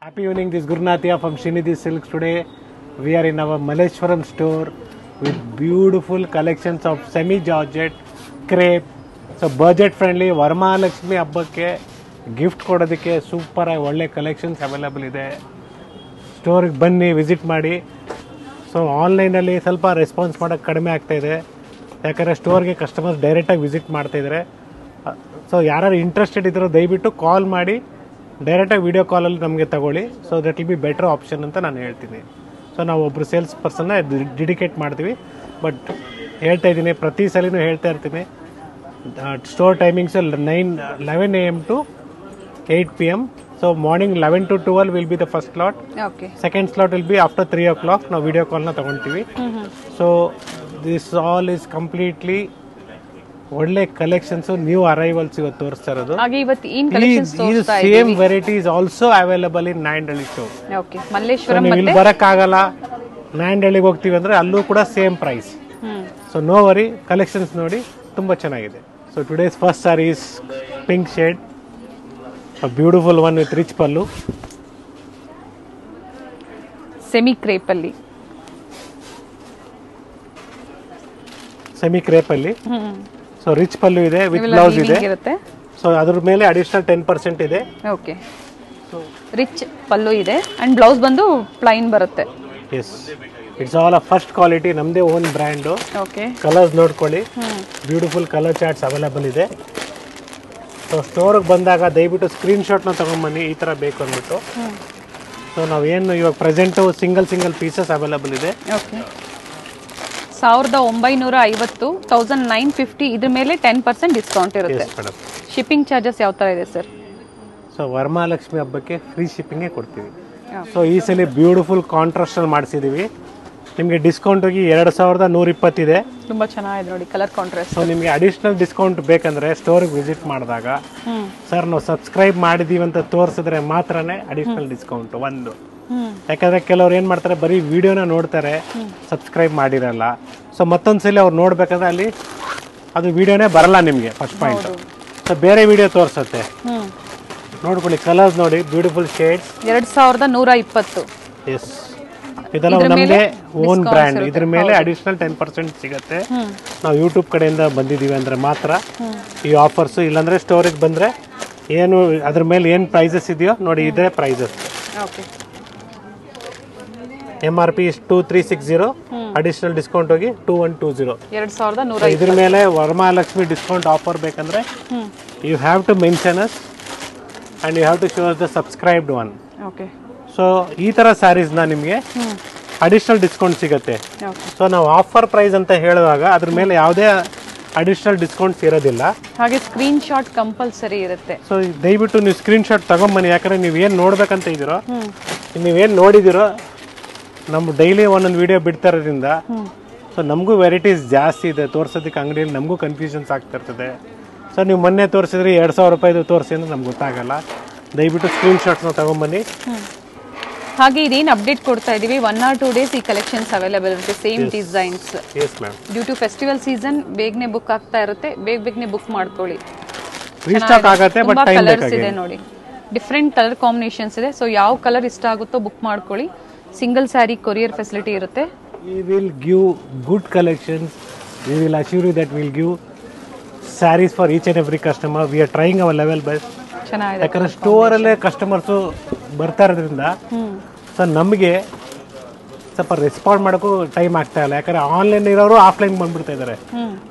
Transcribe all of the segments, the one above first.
Happy evening, this is Gurnathia from Srinidhi Silks. Today we are in our Malleshwaram store with beautiful collections of semi-georgette, crepe. So budget friendly, Varmahalakshmi ಹಬ್ಬಕ್ಕೆ gift ಕೊಡೋದಕ್ಕೆ super ಆಗಿ ಒಳ್ಳೆ collections available ಇದೆ. ಸ್ಟೋರಿಗೆ ಬನ್ನಿ, visit ಮಾಡಿ. So ಆನ್ಲೈನಲ್ಲಿ ಸ್ವಲ್ಪ response ಮಾಡೋಕ್ಕೆ ಕಡಿಮೆ ಆಗ್ತಾಯಿದೆ, ಯಾಕಂದರೆ ಸ್ಟೋರ್ಗೆ ಕಸ್ಟಮರ್ಸ್ ಡೈರೆಕ್ಟಾಗಿ ವಿಸಿಟ್ ಮಾಡ್ತಾಯಿದ್ದಾರೆ. ಸೊ ಯಾರು ಇಂಟ್ರೆಸ್ಟೆಡ್ ಇದ್ದರೂ ದಯವಿಟ್ಟು ಕಾಲ್ ಮಾಡಿ ಡೈರೆಕ್ಟಾಗಿ ವಿಡಿಯೋ ಕಾಲಲ್ಲಿ ನಮಗೆ ತಗೊಳ್ಳಿ. So that will be better option ಅಂತ ನಾನು ಹೇಳ್ತೀನಿ. ಸೊ ನಾವು ಒಬ್ಬರು ಸೇಲ್ಸ್ ಪರ್ಸನ್ನ ಡಿಡಿಕೇಟ್ ಮಾಡ್ತೀವಿ. ಬಟ್ ಹೇಳ್ತಾ ಇದ್ದೀನಿ, ಪ್ರತಿ ಸಲಿನೂ ಹೇಳ್ತಾ ಇರ್ತೀನಿ, store timings 11 AM to 8 PM. So morning 11 to 12 will be the first slot. Okay. Second slot will be after 3 o'clock. ನಾವು ವಿಡಿಯೋ ಕಾಲ್ನ ತಗೊಳ್ತೀವಿ. So this all is completely ಒಳ್ಳೆ ಕಲೆಕ್ಷನ್ಸ್, ನ್ಯೂ ಅರೈವಲ್ಸ್ ಇವತ್ತು ತೋರಿಸ್ತಾ ಇರೋದು. ಹಾಗೆ ಇವತ್ತು ಏನ್ ಕಲೆಕ್ಷನ್ಸ್ ತೋರಿಸ್ತಾ ಇದ್ದೀವಿ? Same varieties also available in Nayandahalli store. Okay, Malleshwaram ಮತ್ತೆ ಇಲ್ಲಿ ಬರಕ್ಕಾಗಲ್ಲ, ನಾಯಂಡಹಳ್ಳಿಗೆ ಹೋಗ್ತೀವಿ ಅಂದ್ರೆ ಅಲ್ಲೂ ಕೂಡ same price. So no worry, collections ನೋಡಿ ತುಂಬಾ ಚೆನ್ನಾಗಿದೆ. So today's first sari is pink shade, a beautiful one with rich pallu, semi crepe ಅಲ್ಲಿ ಸೆಮಿ ಕ್ರೇಪ್ ಅಲ್ಲಿ. ಸೊ ರಿಚ್ ಪಲ್ಲು ಇದೆ, ವಿತ್ ಬ್ಲೌಸ್ ಇದೆ. ಸೊ ಅದ್ರ ಮೇಲೆ ಅಡಿಷನಲ್ 10% ಇದೆ. ಓಕೆ, ರಿಚ್ ಪಲ್ಲು ಇದೆ ಅಂಡ್ ಬ್ಲೌಸ್ ಬಂದು ಪ್ಲೈನ್ ಬರುತ್ತೆ. Yes, it's all first quality, ನಮ್ದೇ ಓನ್ ಬ್ರ್ಯಾಂಡು. ಓಕೆ, ಕಲರ್ಸ್ ನೋಡ್ಕೊಳ್ಳಿ, ಬ್ಯೂಟಿಫುಲ್ ಕಲರ್ ಚಾರ್ಟ್ಸ್ ಅವೈಲೇಬಲ್ ಇದೆ. ಸೊ ಸ್ಟೋರಿಗೆ ಬಂದಾಗ ದಯವಿಟ್ಟು ಸ್ಕ್ರೀನ್ಶಾಟ್ನ ತೊಗೊಂಬನ್ನಿ, ಈ ಥರ ಬೇಕು ಅಂದ್ಬಿಟ್ಟು. ಸೊ ನಾವೇನು ಇವಾಗ ಪ್ರೆಸೆಂಟು ಸಿಂಗಲ್ ಪೀಸಸ್ ಅವೈಲೇಬಲ್ ಇದೆ. ಓಕೆ, 1950, 1950 ಇದ್ರ ಮೇಲೆ 10% ಡಿಸ್ಕೌಂಟ್ ಇರುತ್ತೆ. ಮೇಡಮ್, ಶಿಪ್ಪಿಂಗ್ ಚಾರ್ಜಸ್ ಯಾವ ಥರ ಇದೆ ಸರ್? ಸೊ ವರಮಹಾಲಕ್ಷ್ಮಿ ಹಬ್ಬಕ್ಕೆ ಫ್ರೀ ಶಿಪ್ಪಿಂಗೇ ಕೊಡ್ತೀವಿ. ಸೊ ಈ ಸಲ ಬ್ಯೂಟಿಫುಲ್ ಕಾಂಟ್ರಾಸ್ಟಲ್ಲಿ ಮಾಡಿಸಿದ್ದೀವಿ. ನಿಮಗೆ ಡಿಸ್ಕೌಂಟ್ ಹೋಗಿ 2120 ಇದೆ. ತುಂಬಾ ಚೆನ್ನಾಗಿದೆ ನೋಡಿ ಕಲರ್ ಕಾಂಟ್ರಾಸ್ಟ್. ಸೊ ನಿಮಗೆ ಅಡಿಷನಲ್ ಡಿಸ್ಕೌಂಟ್ ಬೇಕಂದ್ರೆ ಸ್ಟೋರಿಗೆ ವಿಸಿಟ್ ಮಾಡಿದಾಗ ಸರ್ ನಾವು ಸಬ್ಸ್ಕ್ರೈಬ್ ಮಾಡಿದೀವಿ ಅಂತ ತೋರಿಸಿದ್ರೆ ಮಾತ್ರನೇ ಅಡಿಷನಲ್ ಡಿಸ್ಕೌಂಟ್ ಒಂದು. ಯಾಕಂದ್ರೆ ಕೆಲವ್ರು ಏನು ಮಾಡ್ತಾರೆ, ಬರೀ ವಿಡಿಯೋನ ನೋಡ್ತಾರೆ, ಸಬ್ಸ್ಕ್ರೈಬ್ ಮಾಡಿರಲ್ಲ. ಸೊ ಮತ್ತೊಂದ್ಸಲಿ ಅವ್ರು ನೋಡ್ಬೇಕಂದ್ರೆ ಅಲ್ಲಿ ಅದು ವಿಡಿಯೋನೇ ಬರಲ್ಲ ನಿಮಗೆ, ಫಸ್ಟ್ ಪಾಯಿಂಟ್. ಸೊ ಬೇರೆ ವಿಡಿಯೋ ತೋರಿಸುತ್ತೆ, ನೋಡ್ಕೊಳ್ಳಿ. ಕಲರ್ಸ್ ನೋಡಿ, ಬ್ಯೂಟಿಫುಲ್ ಶೇಡ್ಸ್. 2120. ಎಸ್, ಇದೆಲ್ಲ ನಮಗೆ ಓನ್ ಬ್ರ್ಯಾಂಡ್. ಇದ್ರ ಮೇಲೆ ಅಡಿಷನಲ್ 10% ಸಿಗುತ್ತೆ. ನಾವು ಯೂಟ್ಯೂಬ್ ಕಡೆಯಿಂದ ಬಂದಿದ್ದೀವಿ ಅಂದ್ರೆ ಮಾತ್ರ ಈ ಆಫರ್ಸು. ಇಲ್ಲಾಂದ್ರೆ ಸ್ಟೋರಿಗೆ ಬಂದರೆ ಏನು ಅದ್ರ ಮೇಲೆ ಏನು ಪ್ರೈಸಸ್ ಇದೆಯೋ ನೋಡಿ, ಇದೇ prices. MRP is 2360, additional discount ಹೋಗಿ 2120. 2120. ಇದ್ರ ಮೇಲೆ ವರಮಹಾಲಕ್ಷ್ಮಿ ಡಿಸ್ಕೌಂಟ್ ಆಫರ್ ಬೇಕಂದ್ರೆ you have to mention us and you have to show the subscribed one. Okay, so ಈ ಥರ ಸ್ಯಾರೀಸ್ನ ನಿಮಗೆ ಅಡಿಷ್ನಲ್ ಡಿಸ್ಕೌಂಟ್ ಸಿಗುತ್ತೆ. ಸೊ ನಾವು ಆಫರ್ ಪ್ರೈಸ್ ಅಂತ ಹೇಳಿದಾಗ ಅದ್ರ ಮೇಲೆ ಯಾವುದೇ ಅಡಿಷ್ನಲ್ ಡಿಸ್ಕೌಂಟ್ಸ್ ಇರೋದಿಲ್ಲ. ಹಾಗೆ ಸ್ಕ್ರೀನ್ ಶಾಟ್ ಕಂಪಲ್ಸರಿ ಇರುತ್ತೆ. ಸೊ ದಯವಿಟ್ಟು ನೀವು ಸ್ಕ್ರೀನ್ ಶಾಟ್ ತಗೊಂಬನ್ನಿ, ಯಾಕಂದರೆ ನೀವೇನು ನೋಡ್ಬೇಕಂತ ಇದ್ದೀರೋ, ನೀವೇನು ನೋಡಿದಿರೋ, ನಮ್ಮ ಡೈಲಿ ಒಂದೊಂದು ವಿಡಿಯೋ ಬಿಡ್ತಾ ಇರೋದ್ರಿಂದ ಸೊ ನಮಗೂ ವೆರೈಟೀಸ್ ಜಾಸ್ತಿ ಇದೆ ತೋರಿಸೋದಕ್ಕೆ. ಅಂಗಡಿಯಲ್ಲಿ ನಮಗೂ ಕನ್ಫ್ಯೂಷನ್ಸ್ ಆಗ್ತಾ ಇರ್ತದೆ. ಸೊ ನೀವು ಮೊನ್ನೆ ತೋರಿಸಿದ್ರೆ 2000 ರೂಪಾಯಿದು ತೋರಿಸಿ ಅಂದ್ರೆ ನಮ್ಗೆ ಗೊತ್ತಾಗಲ್ಲ. ದಯವಿಟ್ಟು ಸ್ಕ್ರೀನ್ ಶಾಟ್ಸ್ನ ತಗೊಂಬನ್ನಿ. ಹಾಗೆ ಇದೇನು ಅಪ್ಡೇಟ್ ಕೊಡ್ತಾ ಇದೀವಿ, 1 or 2 days ಈ ಕಲೆಕ್ಷನ್ಸ್ ಅವೈಲೇಬಲ್ ಇರುತ್ತೆ, same designs. Yes ma'am, due to festival season ಬೇಗನೆ ಬುಕ್ ಆಗ್ತಾ ಇರುತ್ತೆ, ಬೇಗನೆ ಬುಕ್ ಮಾಡ್ಕೊಳ್ಳಿ. ರೀಸ್ಟಾಕ್ ಆಗುತ್ತೆ, ಬಟ್ ಟೈಮ್ ಕಲರ್ಸ್ ಇದೆ ನೋಡಿ, ಡಿಫ್ರೆಂಟ್ ಕಲರ್ ಕಾಂಬಿನೇಷನ್ಸ್ ಇದೆ. ಸೊ ಯಾವ ಕಲರ್ ಇಷ್ಟ ಆಗುತ್ತೋ ಬುಕ್ ಮಾಡ್ಕೊಳ್ಳಿ. ಸಿಂಗಲ್ ಸ್ಯಾರಿ ಕೊರಿಯರ್ ಫೆಸಿಲಿಟಿ ಇರುತ್ತೆ. We will give good collections. We will assure you that we will give sarees for each and every customer. We are trying our level best. ಚೆನ್ನಾಗಿದೆ, ಯಾಕಂದ್ರೆ ಸ್ಟೋರಲ್ಲೇ customers ಬರ್ತಾ ಇರೋದ್ರಿಂದ so ನಮಗೆ ಸ್ವಲ್ಪ respond ಮಾಡೋಕ್ಕೂ time ಆಗ್ತಾ ಇಲ್ಲ. ಯಾಕಂದರೆ ಆನ್ಲೈನ್ ಇರೋರು ಆಫ್ಲೈನ್ ಬಂದ್ಬಿಡ್ತಾ ಇದ್ದಾರೆ,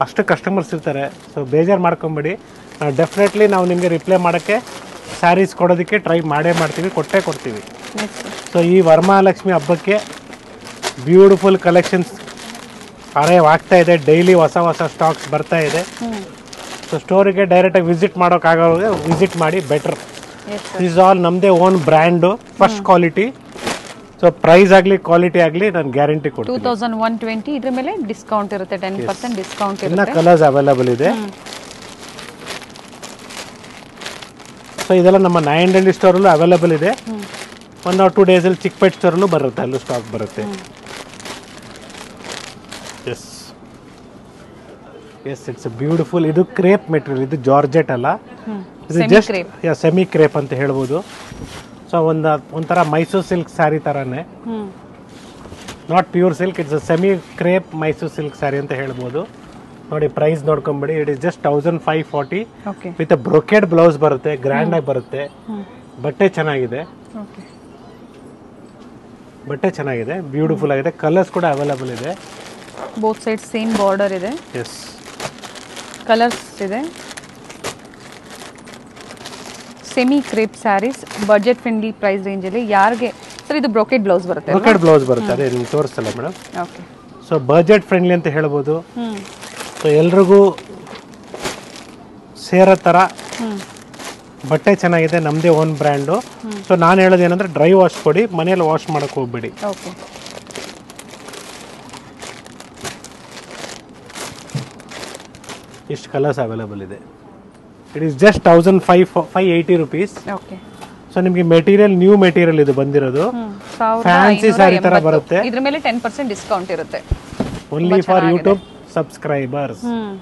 ಅಷ್ಟು ಕಸ್ಟಮರ್ಸ್ ಇರ್ತಾರೆ. ಸೊ ಬೇಜಾರು ಮಾಡ್ಕೊಂಬಿಡಿ, ನಾವು ಡೆಫಿನೆಟ್ಲಿ ನಾವು ನಿಮಗೆ ರಿಪ್ಲೈ ಮಾಡೋಕ್ಕೆ ಸ್ಯಾರೀಸ್ ಕೊಡೋದಕ್ಕೆ ಟ್ರೈ ಮಾಡ್ತೀವಿ, ಕೊಡ್ತೀವಿ. ಸೊ ಈ ವರಮಹಾಲಕ್ಷ್ಮಿ ಹಬ್ಬಕ್ಕೆ ಬ್ಯೂಟಿಫುಲ್ ಕಲೆಕ್ಷನ್ಸ್ ಅರೈವ್ ಆಗ್ತಾ ಇದೆ. ಡೈಲಿ ಹೊಸ ಸ್ಟಾಕ್ಸ್ ಬರ್ತಾ ಇದೆ. ಸೊ ಸ್ಟೋರಿಗೆ ಡೈರೆಕ್ಟಾಗಿ ವಿಸಿಟ್ ಮಾಡೋಕ್ಕಾಗೋರಿಗೆ ವಿಸಿಟ್ ಮಾಡಿ, ಬೆಟರ್. ದಿಸ್ ಆಲ್ ನಮ್ಮದೇ own brand, first quality. So price ಆಗಲಿ ಕ್ವಾಲಿಟಿ ಆಗಲಿ ನಾನು ಗ್ಯಾರಂಟಿ ಕೊಡ್ತೀನಿ. 2120 ಇದ್ರ ಮೇಲೆ ಡಿಸ್ಕೌಂಟ್ ಇರುತ್ತೆ, 10% ಡಿಸ್ಕೌಂಟ್ ಇರುತ್ತೆ. ಎಲ್ಲ ಕಲರ್ಸ್ ಅವೈಲೇಬಲ್ ಇದೆ. ಸೊ ಇದೆಲ್ಲ ನಮ್ಮ ನಾಯಂಡಹಳ್ಳಿ ಸ್ಟೋರಲ್ಲೂ ಅವೈಲೇಬಲ್ ಇದೆ. 1 or 2 ಡೇಸಲ್ಲಿ ಚಿಕ್ಕಪೇಟ್ ಸ್ಟೋರಲ್ಲೂ ಬರುತ್ತೆ, ಅಲ್ಲೂ ಸ್ಟಾಕ್ ಬರುತ್ತೆ. Yes yes, it's beautiful. ಇದು ಕ್ರೇಪ್ ಮೆಟೀರಿಯಲ್, ಇದು ಜಾರ್ಜೆಟ್ ಅಲ್ಲ, ಇದು ಜಸ್ಟ್ ಸೆಮಿ ಕ್ರೇಪ್ ಅಂತ ಹೇಳ್ಬೋದು. ಸೊ ಒಂಥರ ಮೈಸೂರು ಸಿಲ್ಕ್ ಸ್ಯಾರಿ ಥರನೇ, hmm not pure silk, it's semi crepe Mysuru silk sari ಅಂತ ಹೇಳ್ಬೋದು. ನೋಡಿ ಪ್ರೈಸ್ ನೋಡ್ಕೊಂಬಿಡಿ, it is just 1540 okay with brocade blouse ಬರುತ್ತೆ, ಗ್ರ್ಯಾಂಡ್ ಆಗಿ ಬರುತ್ತೆ. ಬಟ್ಟೆ ಚೆನ್ನಾಗಿದೆ, ಓಕೆ ಬಟ್ಟೆ ಚೆನ್ನಾಗಿದೆ, ಬ್ಯೂಟಿಫುಲ್ ಆಗಿದೆ. ಕಲರ್ಸ್ ಕೂಡ ಅವೈಲೇಬಲ್ ಇದೆ. ಬೋತ್ ಸೈಡ್ ಸೇಮ್ ಬಾರ್ಡರ್ ಇದೆ, ಎಸ್ ಕಲರ್ಸ್ ಇದೆ. Semi crepe saris budget friendly price ರೇಂಜಲ್ಲಿ. ಯಾರಿಗೆ ಸರ್ ಇದು ಬ್ರೊಕೆಡ್ ಬ್ಲೌಸ್ ಬರುತ್ತೆ? ಬ್ರೊಕೆಡ್ ಬ್ಲೌಸ್ ಬರುತ್ತೆ, ಅದೇ ನಿಮ್ಗೆ ತೋರಿಸ್ತಲ್ಲ madam. Okay so budget friendly ಅಂತ ಹೇಳ್ಬೋದು. ಹ್ಮ್ ಸೊ ಎಲ್ರಿಗೂ ಸೇರೋ ಥರ ಹ್ಮ್ ಬಟ್ಟೆ ಚೆನ್ನಾಗಿದೆ, ನಮ್ಮದೇ ಓನ್ ಬ್ರ್ಯಾಂಡು. ಸೊ ನಾನು ಹೇಳೋದು ಏನಂದ್ರೆ ಡ್ರೈ ವಾಶ್ ಕೊಡಿ, ಮನೇಲಿ ವಾಶ್ ಮಾಡೋಕೆ ಹೋಗ್ಬೇಡಿ. ಓಕೆ ಇಷ್ಟು ಕಲರ್ಸ್ ಅವೈಲೇಬಲ್ ಇದೆ. It is just 1580 rupees. Okay so ನಿಮಗೆ ಮೆಟೀರಿಯಲ್ ನ್ಯೂ ಮೆಟೀರಿಯಲ್ ಇದು ಬಂದಿರೋದು, ಫ್ಯಾನ್ಸಿ ಸ್ಯಾರಿ ತರ ಬರುತ್ತೆ. ಇದ್ರ ಮೇಲೆ 10% ಡಿಸ್ಕೌಂಟ್ ಇರುತ್ತೆ. Only for YouTube subscribers. Hmm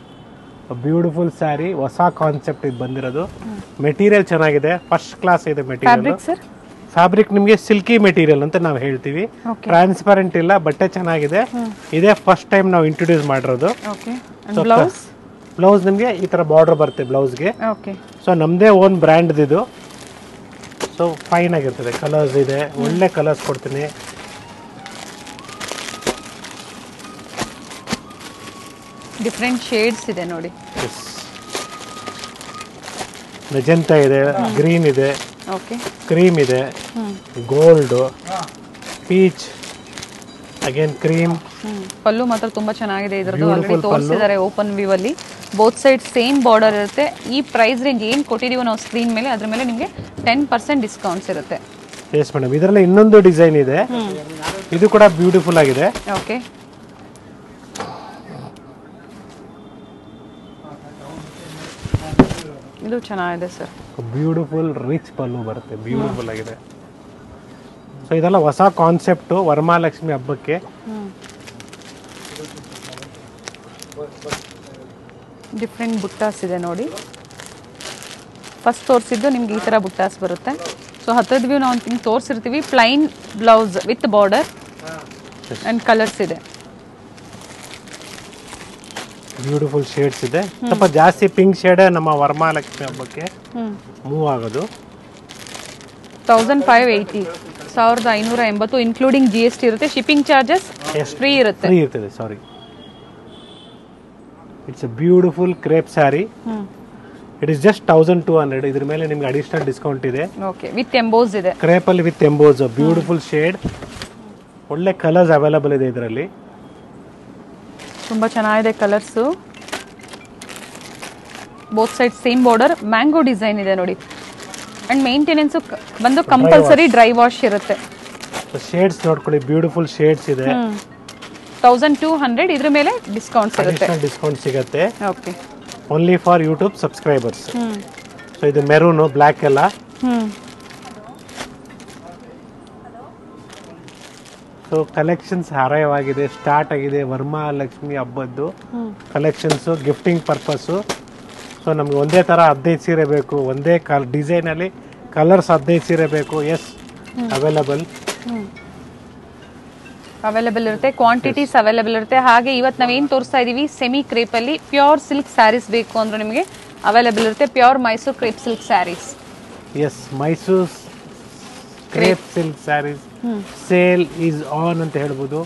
beautiful sari, ಹೊಸ ಕಾನ್ಸೆಪ್ಟ್ ಇದು ಬಂದಿರೋದು. ಮೆಟೀರಿಯಲ್ ಚೆನ್ನಾಗಿದೆ, ಫಸ್ಟ್ ಕ್ಲಾಸ್ ಇದೆ ಮೆಟೀರಿಯಲ್. Fabric sir? ಫ್ಯಾಬ್ರಿಕ್ ನಿಮಗೆ ಸಿಲ್ಕಿ ಮೆಟೀರಿಯಲ್ ಅಂತ ನಾವು ಹೇಳ್ತೀವಿ. ಓಕೆ ಟ್ರಾನ್ಸ್ಪರೆಂಟ್ ಇಲ್ಲ, ಬಟ್ಟೆ ಚೆನ್ನಾಗಿದೆ. ಇದೇ ಫಸ್ಟ್ ಟೈಮ್ ನಾವು ಇಂಟ್ರೊಡ್ಯೂಸ್ ಮಾಡಿರೋದು. Okay blouse? ಬ್ಲೌಸ್ ನಿಮಗೆ ಈ ತರ ಬಾರ್ಡರ್ ಬರುತ್ತೆ ಬ್ಲೌಸ್ಗೆ. ಓಕೆ ಸೊ ನಮ್ಮದೇ ಓನ್ ಬ್ರ್ಯಾಂಡ್ ಇದು. ಸೊ ಫೈನ್ ಆಗಿರ್ತದೆ, ಕಲರ್ಸ್ ಇದೆ, ಒಳ್ಳೆ ಕಲರ್ಸ್ ಕೊಡ್ತೀನಿ. ಡಿಫ್ರೆಂಟ್ ಶೇಡ್ಸ್ ಇದೆ ನೋಡಿ. ಮೆಜೆಂಟಾ ಇದೆ, ಗ್ರೀನ್ ಇದೆ, ಓಕೆ ಕ್ರೀಮ್ ಇದೆ, ಗೋಲ್ಡ್, ಪೀಚ್, ಅಗೇನ್ ಕ್ರೀಮ್. ಪಲ್ಲು ಮಾತ್ರ ತುಂಬಾ ಚೆನ್ನಾಗಿದೆ. ಇದರದ್ದು ಆಲ್ರೆಡಿ ತೋರಿಸಿದ್ದಾರೆ ಓಪನ್ ವ್ಯೂ ಅಲ್ಲಿ. ಬೋತ್ ಸೈಡ್ ಸೇಮ್ ಬಾರ್ಡರ್ ಇರುತ್ತೆ. ಈ ಪ್ರೈಸ್ ರೇಂಜ್ ಏನು ಕೊಟ್ಟಿದೀವೋ ನಾವು ಸ್ಕ್ರೀನ್ ಮೇಲೆ, ಅದ್ರ ಮೇಲೆ ನಿಮಗೆ 10% ಡಿಸ್ಕೌಂಟ್ಸ್ ಇರುತ್ತೆ. ಎಸ್ ಮೇಡಮ್, ಇದರಲ್ಲಿ ಇನ್ನೊಂದು ಡಿಸೈನ್ ಇದೆ, ಇದು ಕೂಡ ಬ್ಯೂಟಿಫುಲ್ ಆಗಿದೆ. ಓಕೆ ಇದು ಚೆನ್ನಾಗಿದೆ ಸರ್. ಬ್ಯೂಟಿಫುಲ್ ರಿಚ್ ಪಲ್ಲು ಬರುತ್ತೆ, ಬ್ಯೂಟಿಫುಲ್ ಆಗಿದೆ. ಸೊ ಇದೆಲ್ಲ ಹೊಸ ಕಾನ್ಸೆಪ್ಟು ವರಮಹಾಲಕ್ಷ್ಮಿ ಹಬ್ಬಕ್ಕೆ. ಡಿಫ್ರೆಂಟ್ ಬುಟ್ಟಾಸ್ ಇದೆ ನೋಡಿ. ಫಸ್ಟ್ ತೋರಿಸಿದ್ದು ನಿಮ್ಗೆ ಈ ಥರ ಬುಟ್ಟಾಸ್ ಬರುತ್ತೆ. ಸೊ ಹತ್ತದ ವ್ಯೂ ನಾವು ನಿಮ್ಗೆ ತೋರಿಸಿರ್ತೀವಿ. Plain blouse with border and colours ಇದೆ. ಬ್ಯೂಟಿಫುಲ್ ಶೇಡ್ಸ್ ಇದೆ. ಸ್ವಲ್ಪ ಜಾಸ್ತಿ ಪಿಂಕ್ ಶೇಡ್ ನಮ್ಮ ವರಮಹಾಲಕ್ಷ್ಮಿ ಹಬ್ಬಕ್ಕೆ ಮೂವ್ ಆಗೋದು. 1580, 1580 ಇನ್ಕ್ಲೂಡಿಂಗ್ GST ಇರುತ್ತೆ. ಶಿಪ್ಪಿಂಗ್ ಚಾರ್ಜಸ್ ಫ್ರೀ ಇರುತ್ತೆ. ಫ್ರೀ ಇರ್ತದೆ, sorry. It's a beautiful crepe sari. It is just 1200. ಇದ್ರ ಮೇಲೆ ನಿಮ್ಗೆ ಅಡಿಷನಲ್ ಡಿಸ್ಕೌಂಟ್ ಇದೆ. ಓಕೆ ವಿತ್ ಎಂಬೋಸ್ ಇದೆ. ಕ್ರೇಪ್ ಅಲ್ಲಿ ವಿತ್ ಎಂಬೋಸ್, ಬ್ಯೂಟಿಫುಲ್ ಶೇಡ್, ಒಳ್ಳೆ ಕಲರ್ಸ್ ಅವೈಲೇಬಲ್ ಇದೆ ಇದರಲ್ಲಿ. ತುಂಬಾ ಚೆನ್ನಾಗಿದೆ colours. Both side same border, mango design ಇದೆ ನೋಡಿ. ಅಂಡ್ ಮೇಂಟೆನೆನ್ಸ್ ಬಂದು ಕಂಪಲ್ಸರಿ ಡ್ರೈ ವಾಶ್ ಇರುತ್ತೆ. ಶೇಡ್ಸ್ ನೋಡ್ಕೊಳ್ಳಿ, ಬ್ಯೂಟಿಫುಲ್ ಶೇಡ್ಸ್ ಇದೆ. 1200. ಇದ್ರ ಮೇಲೆ ಡಿಸ್ಕೌಂಟ್ಸ್ ಇರುತ್ತೆ. ಡಿಸ್ಕೌಂಟ್ ಸಿಗುತ್ತೆ. Okay only for YouTube subscribers. So ಇದು ಮೆರೂನ್, ಬ್ಲ್ಯಾಕ್ ಎಲ್ಲ. ಸೊ ಕಲೆಕ್ಷನ್ಸ್ ಹಾರಯವಾಗಿದೆ, ಸ್ಟಾರ್ಟ್ ಆಗಿದೆ ವರಮಹಾಲಕ್ಷ್ಮಿ ಹಬ್ಬದ್ದು ಕಲೆಕ್ಷನ್ಸು, ಗಿಫ್ಟಿಂಗ್ ಪರ್ಪಸ್ಸು. ಸೊ ನಮ್ಗೆ ಒಂದೇ ಥರ 15 ಸೀರೆ ಬೇಕು, ಒಂದೇ ಡಿಸೈನಲ್ಲಿ ಕಲರ್ಸ್ 15 ಸೀರೆ ಬೇಕು. ಎಸ್, ಅವೈಲಬಲ್ ಇರುತ್ತೆ. ಕ್ವಾಂಟಿಟೀಸ್ ಅವೈಲೇಬಲ್ ಇರುತ್ತೆ. ಹಾಗೆ ಇವತ್ತು ನಾವೇನು ತೋರಿಸ್ತಾ ಇದೀವಿ, ಸೆಮಿ ಕ್ರೇಪಲ್ಲಿ ಪ್ಯೂರ್ ಸಿಲ್ಕ್ ಸ್ಯಾರೀಸ್ ಬೇಕು ಅಂದ್ರೆ ನಿಮಗೆ ಅವೈಲೇಬಲ್ ಇರುತ್ತೆ. Pure Mysore crepe silk sarees. Yes, Mysore crepe silk sarees sale is on ಅಂತ ಹೇಳ್ಬೋದು.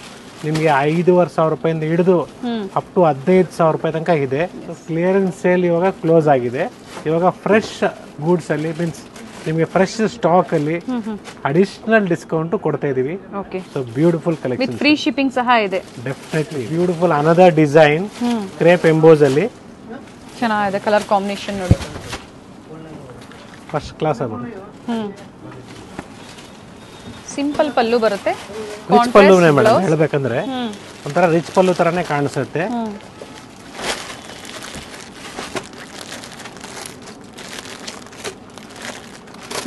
ನಿಮಗೆ 5,500 ರೂಪಾಯಿಂದ ಹಿಡಿದು ಅಪ್ ಟು 15,000 ರೂಪಾಯಿ ತನಕ ಇದೆ. ಕ್ಲಿಯರೆನ್ಸ್ ಸೇಲ್ ಇವಾಗ ಕ್ಲೋಸ್ ಆಗಿದೆ. ಇವಾಗ ಫ್ರೆಶ್ ಗೂಡ್ಸ್ ಅಲ್ಲಿ ಮೀನ್ಸ್ ನಿಮಗೆ ಫ್ರೆಶ್ ಸ್ಟಾಕ್ ಅಲ್ಲಿ ಅಡಿಷನಲ್ ಡಿಸ್ಕೌಂಟ್ ಕೊಡ್ತಾ ಇದೀವಿ. Okay, so beautiful collection with free shipping ಸಹ ಇದೆ. Definitely beautiful another design crepe emboss ಅಲ್ಲಿ ಚೆನ್ನಾಗಿದೆ. ಕಲರ್ ಕಾಂಬಿನೇಷನ್ ನೋಡಿ, ಫಸ್ಟ್ ಕ್ಲಾಸ್ ಅದು. ಸಿಂಪಲ್ ಪಲ್ಲು ಬರುತ್ತೆ. ರಿಚ್ ಪಲ್ಲುನೇ ಮೇಡಮ್, ಹೇಳ್ಬೇಕಂದ್ರೆ ಒಂಥರ ರಿಚ್ ಪಲ್ಲು ತರಾನೇ ಕಾಣಿಸುತ್ತೆ.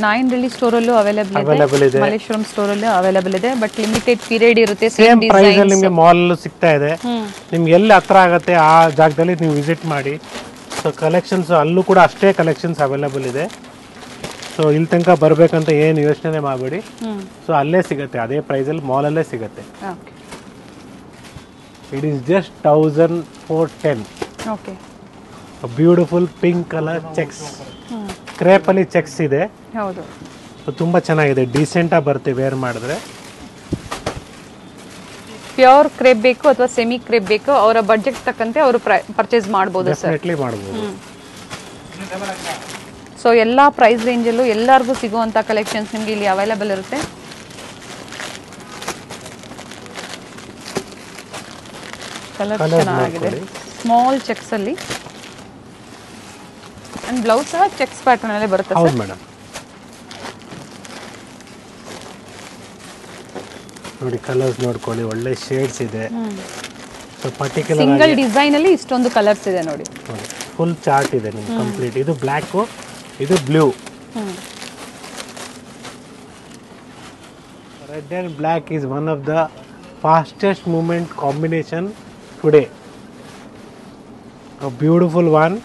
ನಾಯಂಡಹಳ್ಳಿ ಸ್ಟೋರಲ್ಲೂ ಅವೈಲೇಬಲ್ ಇದೆ, ಮಲ್ಲೇಶ್ವರಂ ಸ್ಟೋರಲ್ಲೂ ಅವೈಲೇಬಲ್ ಇದೆ. ಬಟ್ ಲಿಮಿಟೆಡ್ ಪೀರಿಯಡ್ ಇರುತ್ತೆ. ಸೇಮ್ ಪ್ರೈಸ್ ಅಲ್ಲಿ ನಿಮಗೆ ಮಾಲ್ ಸಿಗ್ತಾ ಇದೆ. ನಿಮ್ಗೆ ಎಲ್ಲಿ ಹತ್ರ ಆಗುತ್ತೆ ಆ ಜಾಗದಲ್ಲಿ ನೀವು ವಿಸಿಟ್ ಮಾಡಿ. ಸೊ ಕಲೆಕ್ಷನ್ಸ್ ಅಲ್ಲೂ ಕೂಡ ಅಷ್ಟೇ ಕಲೆಕ್ಷನ್ಸ್ ಅವೈಲೇಬಲ್ ಇದೆ. ಸೊ ಸೊ ಇಲ್ಲಿ ತನಕ ಬರಬೇಕಂತ ಏನು ಯೋಚನೆ ಮಾಡಬೇಡಿ. ಹ್ಞೂ ಸೊ ಅಲ್ಲೇ ಸಿಗುತ್ತೆ, ಅದೇ ಪ್ರೈಸಲ್ಲಿ ಮಾಲಲ್ಲೇ ಸಿಗುತ್ತೆ. Okay it is just 1410. Okay beautiful pink colour cheques, ಹ್ಞೂ ಕ್ರೇಪಲ್ಲಿ ಚೆಕ್ಸ್ ಇದೆ. ಹೌದು. ಸೊ ತುಂಬ ಚೆನ್ನಾಗಿದೆ, ಡೀಸೆಂಟಾಗಿ ಬರುತ್ತೆ ವೇರ್ ಮಾಡಿದ್ರೆ. ಪ್ಯೂರ್ ಕ್ರೇಪ್ ಬೇಕು ಅಥವಾ ಸೆಮಿ ಕ್ರೇಪ್ ಬೇಕು, ಅವರ ಬಡ್ಜೆಟ್ ತಕ್ಕಂತೆ ಅವರು ಪರ್ಚೇಸ್ ಮಾಡ್ಬೋದು ಸರ್. ಡೆಫಿನೆಟ್ಲಿ ಮಾಡ್ಬೋದು. ಸೊ ಎಲ್ಲ ಪ್ರೈಸ್ ರೇಂಜಲ್ಲೂ ಎಲ್ಲರಿಗೂ ಸಿಗುವಂಥ ಕಲೆಕ್ಷನ್ಸ್ ನಿಮಗೆ ಇಲ್ಲಿ ಅವೈಲೇಬಲ್ ಇರುತ್ತೆ. ಕಲರ್ ಚೆನ್ನಾಗಿದೆ, ಸ್ಮಾಲ್ ಚೆಕ್ಸ್ ಅಲ್ಲಿ. ಅಂಡ್ ಬ್ಲೌಸ್ ಸಹ ಚೆಕ್ಸ್ ಪ್ಯಾಟರ್ನ್ ಅಲ್ಲೇ ಬರುತ್ತೆ ಹೌದು ಸರ್. ಮೇಡಮ್. ನೋಡಿ ಕಲರ್ಸ್ ನೋಡ್ಕೊಳ್ಳಿ, ಒಳ್ಳೆ ಶೇಡ್ಸ್ ಇದೆ. ಸೊ ಪರ್ಟಿಕ್ಯುಲರ್ ಸಿಂಗಲ್ ಡಿಸೈನ್ ಅಲ್ಲಿ ಇಷ್ಟೊಂದು ಕಲರ್ಸ್ ಇದೆ ನೋಡಿ. ಫುಲ್ ಚಾರ್ಟ್ ಇದೆ ನಿಮ್ಗೆ ಕಂಪ್ಲೀಟ್. ಇದು ಬ್ಲ್ಯಾಕು, ಇದು blue. Red and black is one of the fastest movement combination today. Beautiful one.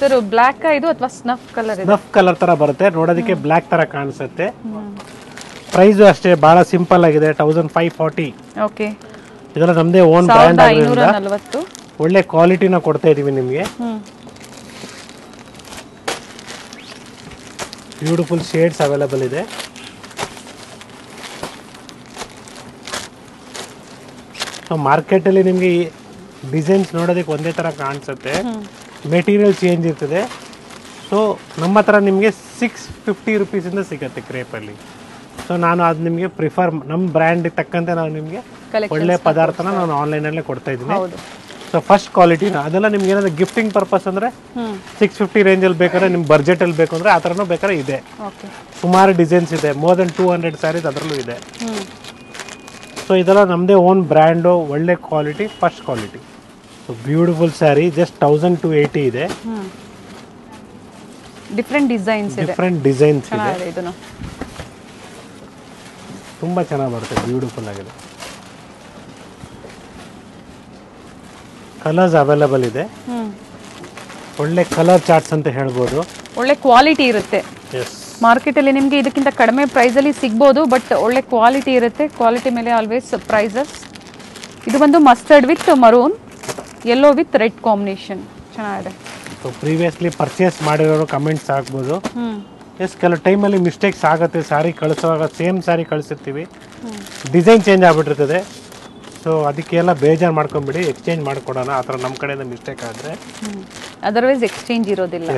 Sir black ಇದು ಅಥವಾ ಸ್ನಫ್ ಕಲರ್ ಇದೆ? ಸ್ನಫ್ ಕಲರ್ ತರ ಬರುತ್ತೆ, ನೋಡೋದಕ್ಕೆ ಬ್ಲ್ಯಾಕ್ ತರ ಕಾಣಿಸುತ್ತೆ. ಪ್ರೈಸು ಅಷ್ಟೇ ಬಹಳ ಸಿಂಪಲ್ ಆಗಿದೆ, 1540. ಓಕೆ. ಇದೆಲ್ಲ ನಮ್ಮದೇ ಓನ್ ಬ್ರ್ಯಾಂಡ್ ಆಗಿರೋದ್ರಿಂದ 540. ಒಳ್ಳೆ ಕ್ವಾಲಿಟಿನ ಕೊಡ್ತಾ ಇದೀವಿ ನಿಮಗೆ. ಬ್ಯೂಟಿಫುಲ್ ಶೇಡ್ಸ್ ಅವೈಲೇಬಲ್ ಇದೆ. ಸೊ ಮಾರ್ಕೆಟಲ್ಲಿ ನಿಮಗೆ ಡಿಸೈನ್ಸ್ ನೋಡೋದಕ್ಕೆ ಒಂದೇ ಥರ ಕಾಣಿಸುತ್ತೆ, ಮೆಟೀರಿಯಲ್ ಚೇಂಜ್ ಇರ್ತದೆ. ಸೊ ನಮ್ಮ ಹತ್ರ ನಿಮಗೆ 650 ರುಪೀಸಿಂದ ಸಿಗುತ್ತೆ ಕ್ರೇಪಲ್ಲಿ. ಸೊ ನಾನು ಅದು ನಿಮಗೆ ಪ್ರಿಫರ್, ನಮ್ಮ ಬ್ರ್ಯಾಂಡ್ ತಕ್ಕಂತೆ ನಾನು ನಿಮಗೆ ಒಳ್ಳೆ ಪದಾರ್ಥನ ನಾನು ಆನ್ಲೈನಲ್ಲೇ ಕೊಡ್ತಾ ಇದ್ದೀನಿ. ಸೊ ಫಸ್ಟ್ ಕ್ವಾಲಿಟಿನ ಅದೆಲ್ಲ ನಿಮ್ಗೆ ಏನಾದ್ರು ಗಿಫ್ಟಿಂಗ್ ಪರ್ಪಸ್ ಅಂದರೆ 650 ರೇಂಜಲ್ಲಿ ಬೇಕಾದ್ರೆ ನಿಮ್ಮ ಬಡ್ಜೆಟಲ್ಲಿ ಬೇಕು ಅಂದರೆ ಆ ಥರನೂ ಬೇಕಾದ್ರೆ ಇದೆ. ಸುಮಾರು ಡಿಸೈನ್ಸ್ ಇದೆ, ಮೋರ್ ದೆನ್ 200 ಸ್ಯಾರೀಸ್ ಅದರಲ್ಲೂ ಇದೆ. ಸೊ ಇದೆಲ್ಲ ನಮ್ಮದೇ ಓನ್ ಬ್ರ್ಯಾಂಡು, ಒಳ್ಳೆ quality, first quality. So beautiful sari, just 1280 ಇದೆ. ಡಿಫ್ರೆಂಟ್ ಡಿಸೈನ್ಸ್ ಇದೆ, ಡಿಫ್ರೆಂಟ್ ಡಿಸೈನ್ಸ್ ಇದೆ. ಇದನ್ನು ತುಂಬ ಚೆನ್ನಾಗಿ ಬರುತ್ತೆ, ಬ್ಯೂಟಿಫುಲ್ ಆಗಿದೆ. ಕಲರ್ಸ್ ಅವೈಲೇಬಲ್ ಇದೆ, ಒಳ್ಳೆ ಕಲರ್ ಚಾರ್ಟ್ಸ್ ಅಂತ ಹೇಳ್ಬೋದು. ಒಳ್ಳೆ ಕ್ವಾಲಿಟಿ ಇರುತ್ತೆ. ಮಾರ್ಕೆಟಲ್ಲಿ ನಿಮಗೆ ಇದಕ್ಕಿಂತ ಕಡಿಮೆ ಪ್ರೈಸಲ್ಲಿ ಸಿಗ್ಬೋದು, ಬಟ್ ಒಳ್ಳೆ ಕ್ವಾಲಿಟಿ ಇರುತ್ತೆ. ಕ್ವಾಲಿಟಿ ಮೇಲೆ ಆಲ್ವೇಸ್ ಪ್ರೈಸಸ್. ಇದು ಬಂದು mustard with maroon, yellow with red combination, ಚೆನ್ನಾಗಿದೆ. ಸೊ ಪ್ರೀವಿಯಸ್ಲಿ ಪರ್ಚೇಸ್ ಮಾಡಿರೋರು ಕಮೆಂಟ್ಸ್ ಹಾಕ್ಬೋದು. ಕೆಲವು ಟೈಮಲ್ಲಿ ಮಿಸ್ಟೇಕ್ಸ್ ಆಗುತ್ತೆ, ಸ್ಯಾರಿ ಕಳಿಸುವಾಗ ಸೇಮ್ ಸ್ಯಾರಿ ಕಳಿಸಿರ್ತೀವಿ, ಡಿಸೈನ್ ಚೇಂಜ್ ಆಗಿಬಿಟ್ಟಿರ್ತದೆ. ಸೊ ಅದಕ್ಕೆಲ್ಲ ಬೇಜಾರು ಮಾಡ್ಕೊಂಬಿಡಿ, ಎಕ್ಸ್ಚೇಂಜ್ ಮಾಡಿಕೊಡೋಣ. ಆ ಥರ ನಮ್ಮ ಕಡೆಯಿಂದ ಮಿಸ್ಟೇಕ್ ಆದರೆ ಅದರ್ವೈಸ್ ಎಕ್ಸ್ಚೇಂಜ್ ಇರೋದಿಲ್ಲ.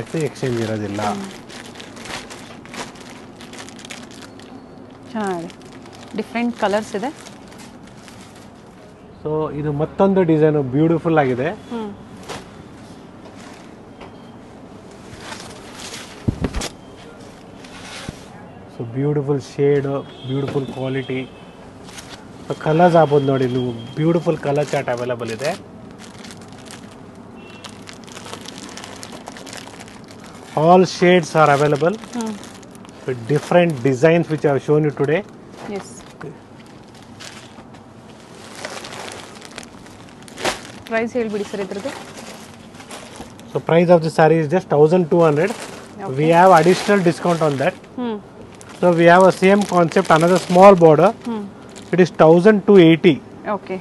ಚೆನ್ನಾಗಿದೆ, ಡಿಫ್ರೆಂಟ್ ಕಲರ್ಸ್ ಇದೆ. ಸೊ ಇದು ಮತ್ತೊಂದು ಡಿಸೈನು ಬ್ಯೂಟಿಫುಲ್ ಆಗಿದೆ. So beautiful shade, beautiful quality. So colours ಆಗ್ಬೋದು ನೋಡಿ, ನೀವು ಬ್ಯೂಟಿಫುಲ್ ಕಲರ್ ಚಾರ್ಟ್ ಅವೈಲೇಬಲ್ ಇದೆ. All shades are available with different designs which I have shown you today. Yes. Price ಹೇಳ್ಬಿಡಿ sir ಇದ್ರದ್ದು. So price of the saree is just 1200. Okay. We have additional discount on that. So we have a same concept, another small border. It is 1280. Okay.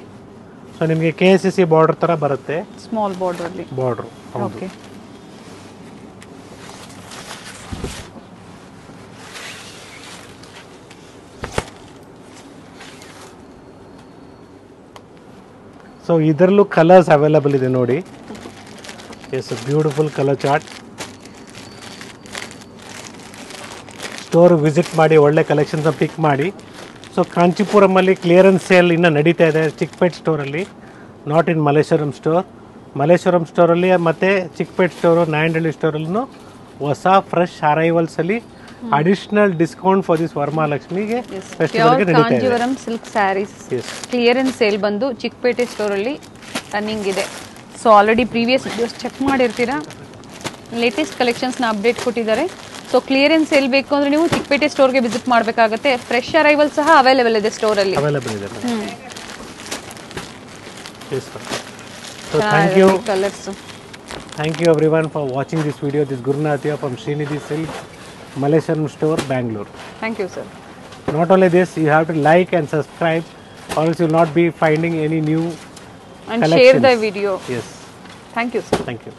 So ನಿಮಗೆ KCC border ತರ ಬರುತ್ತೆ. Small border ಅಲ್ಲಿ. Border. Okay. So ಇದರಲ್ಲೂ colours available ಇದೆ ನೋಡಿ. Yes, beautiful colour chart. Store visit ಮಾಡಿ, ಒಳ್ಳೆ ಕಲೆಕ್ಷನ್ಸ್ನ ಪಿಕ್ ಮಾಡಿ. ಸೊ ಕಾಂಚೀಪುರಮಲ್ಲಿ ಕ್ಲಿಯರೆನ್ಸ್ ಸೇಲ್ ಇನ್ನೂ ನಡೀತಾ ಇದೆ, ಚಿಕ್ಕಪೇಟ್ ಸ್ಟೋರಲ್ಲಿ, not in Malleshwaram store. Malleshwaram ಸ್ಟೋರಲ್ಲಿ ಮತ್ತು ಚಿಕ್ಕಪೇಟ್ ಸ್ಟೋರು, ನಾಯಂಡಹಳ್ಳಿ ಸ್ಟೋರಲ್ಲೂ ಹೊಸ ಫ್ರೆಶ್ ಅರೈವಲ್ಸಲ್ಲಿ ಅಡಿಷನಲ್ ಡಿಸ್ಕೌಂಟ್ ಫಾರ್ ದಿಸ್ ವರಮಹಾಲಕ್ಷ್ಮಿಗೆ ಫೆಸ್ಟಿವಲ್ಗೆ ನಡೀತಾ ಇದೆ. Kanjeevaram silk saris clearance sale ಬಂದು ಚಿಕ್ಕಪೇಟೆ ಸ್ಟೋರಲ್ಲಿ ರನ್ನಿಂಗ್ ಇದೆ. So already previous videos check ಮಾಡಿರ್ತೀರಾ, ಲೇಟೆಸ್ಟ್ ಕಲೆಕ್ಷನ್ಸ್ನ ಅಪ್ಡೇಟ್ ಕೊಟ್ಟಿದ್ದಾರೆ. ಸೊ ಕ್ಲಿಯರೆನ್ಸ್ ಸೇಲ್ ಬೇಕು ಅಂದರೆ ನೀವು ಚಿಕ್ಕಪೇಟೆ ಸ್ಟೋರ್ಗೆ ವಿಸಿಟ್ ಮಾಡಬೇಕಾಗುತ್ತೆ. ಫ್ರೆಶ್ ಅರೈವಲ್ ಸಹ ಅವೈಲೇಬಲ್ ಇದೆ ಸ್ಟೋರಲ್ಲಿ. ಅವೈಲೇಬಲ್ ಇದೆ. So thank you. Colors. Thank you everyone for watching this video. This is Gurunathiya from Srinidhi Silk. Malleshwaram store, Bangalore. Thank you sir. Not only this, you have to like and subscribe, or else you will not be finding any new and collections. Share the video. Yes, thank you sir. thank you.